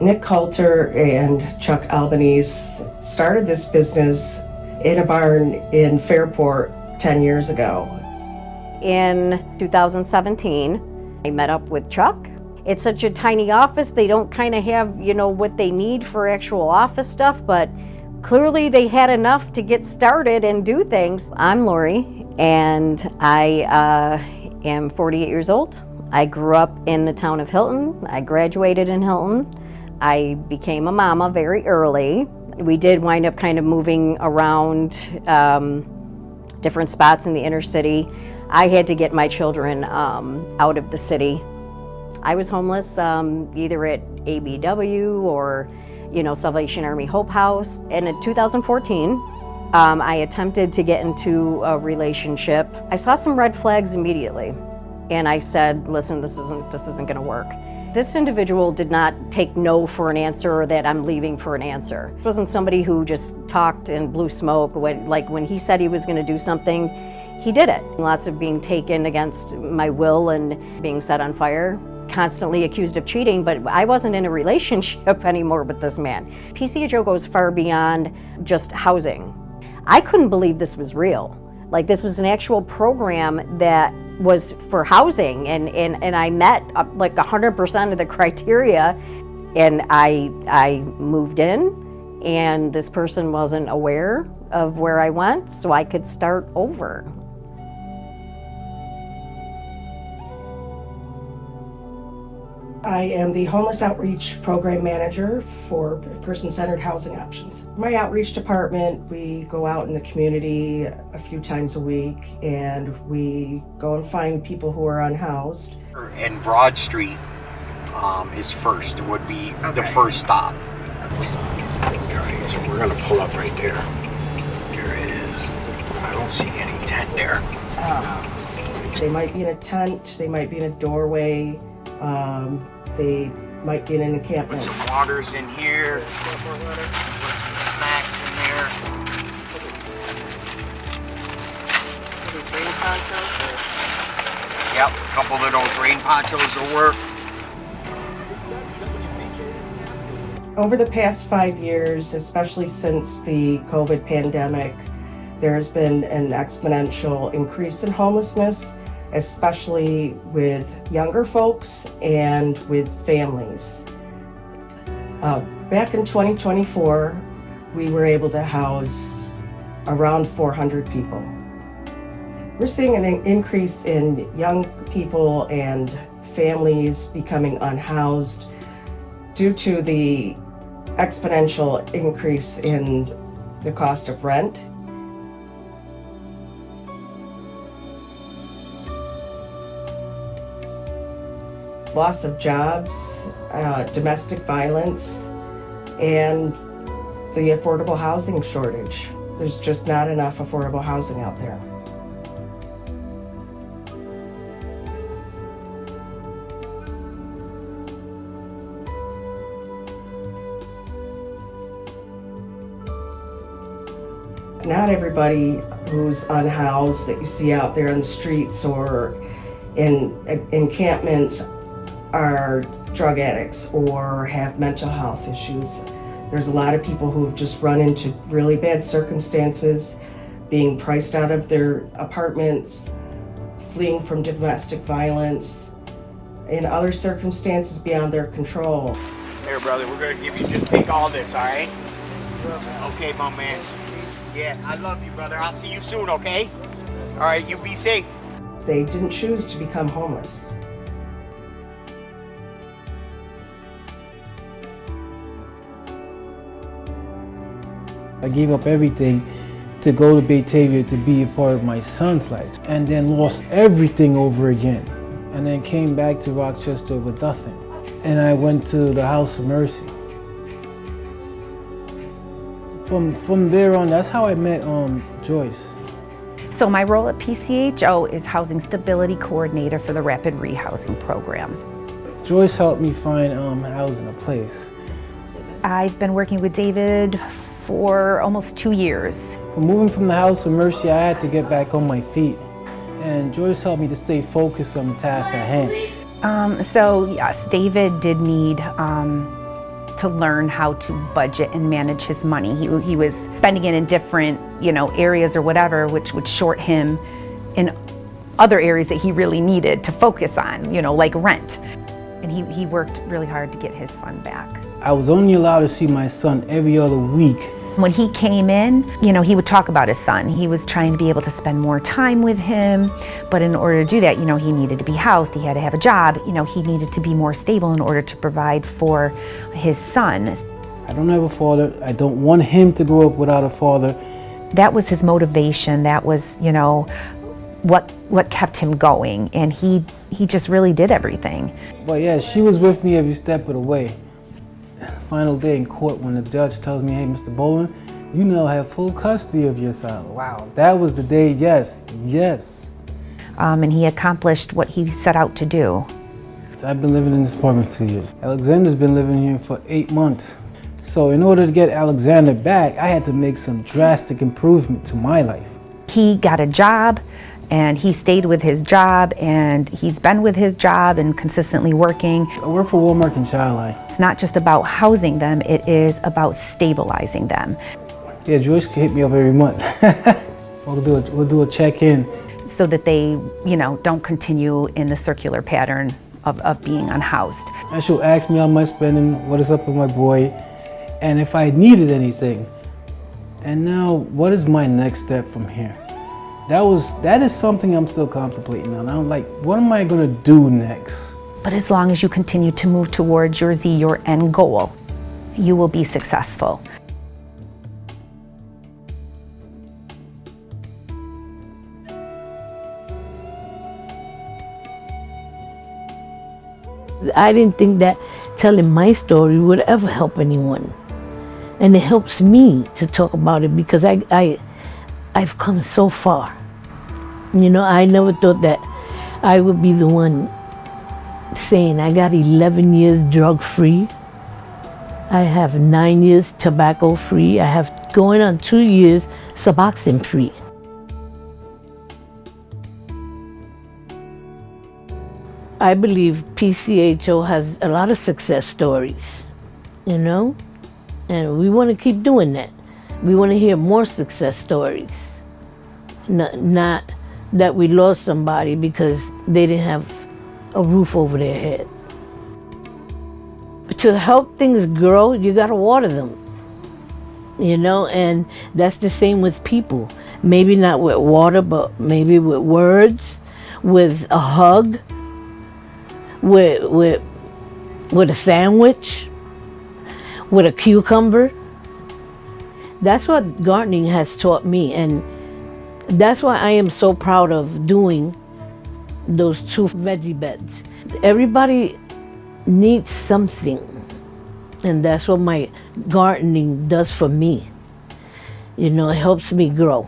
Nick Coulter and Chuck Albanese started this business in a barn in Fairport 10 years ago. In 2017, I met up with Chuck. It's such a tiny office, they don't kind of have, what they need for actual office stuff, but clearly they had enough to get started and do things. I'm Lori, and I am 48 years old. I grew up in the town of Hilton. I graduated in Hilton. I became a mama very early. We did wind up kind of moving around different spots in the inner city. I had to get my children out of the city. I was homeless either at ABW or, Salvation Army Hope House. And in 2014, I attempted to get into a relationship. I saw some red flags immediately, and I said, "Listen, this isn't going to work." This individual did not take no for an answer or that I'm leaving for an answer. It wasn't somebody who just talked and blew smoke. When he said he was going to do something, he did it. Lots of being taken against my will and being set on fire. Constantly accused of cheating, but I wasn't in a relationship anymore with this man. PCHO goes far beyond just housing. I couldn't believe this was real. This was an actual program that was for housing, and I met 100% of the criteria, and I moved in, and this person wasn't aware of where I went, so I could start over. I am the Homeless Outreach Program Manager for Person-Centered Housing Options. My outreach department, we go out in the community a few times a week, and we go and find people who are unhoused. And Broad Street is first. It would be the first stop. Alright, so we're gonna pull up right there. There it is. I don't see any tent there. They might be in a tent, they might be in a doorway, they might be in an encampment. Put some waters in here. Put some snacks in there. These rain ponchos? Yep, a couple of those rain ponchos will work. Over the past 5 years, especially since the COVID pandemic, there has been an exponential increase in homelessness, especially with younger folks and with families. Back in 2024, we were able to house around 400 people. We're seeing an increase in young people and families becoming unhoused due to the exponential increase in the cost of rent. Loss of jobs, domestic violence, and the affordable housing shortage. There's just not enough affordable housing out there. Not everybody who's unhoused that you see out there on the streets or in encampments are drug addicts or have mental health issues. There's a lot of people who have just run into really bad circumstances, being priced out of their apartments, fleeing from domestic violence, and other circumstances beyond their control. Here, brother, we're gonna give you, just take all this, all right? Okay, my man. Yeah, I love you, brother. I'll see you soon, okay? All right, you be safe. They didn't choose to become homeless. I gave up everything to go to Batavia to be a part of my son's life, and then lost everything over again, and then came back to Rochester with nothing. And I went to the House of Mercy. From there on, that's how I met Joyce. So my role at PCHO is Housing Stability Coordinator for the Rapid Rehousing Program. Joyce helped me find housing, a place. I've been working with David for almost 2 years. Moving from the House of Mercy, I had to get back on my feet. And Joyce helped me to stay focused on the task at hand. So yes, David did need to to learn how to budget and manage his money. He was spending it in different, areas or whatever, which would short him in other areas that he really needed to focus on, like rent. And he worked really hard to get his son back. I was only allowed to see my son every other week. When he came in, he would talk about his son. He was trying to be able to spend more time with him, but in order to do that, he needed to be housed, he had to have a job, he needed to be more stable in order to provide for his son. I don't have a father. I don't want him to grow up without a father. That was his motivation. That was, what kept him going, and he just really did everything. But yeah, she was with me every step of the way. Final day in court when the judge tells me, hey, Mr. Boland, you now have full custody of your son. Wow, that was the day, yes. And he accomplished what he set out to do. So I've been living in this apartment 2 years. Alexander's been living here for 8 months. So in order to get Alexander back, I had to make some drastic improvement to my life. He got a job, and he stayed with his job, and he's been with his job and consistently working. I work for Walmart in Child Line. It's not just about housing them, it is about stabilizing them. Yeah, Joyce can hit me up every month. We'll do a check-in. So that they, don't continue in the circular pattern of being unhoused. And she'll ask me how much spending, what is up with my boy, and if I needed anything. And now, what is my next step from here? That is something I'm still contemplating on. I'm like, what am I gonna do next? But as long as you continue to move towards your end goal, you will be successful. I didn't think that telling my story would ever help anyone. And it helps me to talk about it because I've come so far. I never thought that I would be the one saying I got 11 years drug-free. I have 9 years tobacco-free. I have going on 2 years Suboxone-free. I believe PCHO has a lot of success stories, and we want to keep doing that. We want to hear more success stories, not that we lost somebody because they didn't have a roof over their head. But to help things grow, you got to water them, and that's the same with people. Maybe not with water, but maybe with words, with a hug, with a sandwich, with a cucumber. That's what gardening has taught me, and that's why I am so proud of doing those 2 veggie beds. Everybody needs something, and that's what my gardening does for me. It helps me grow.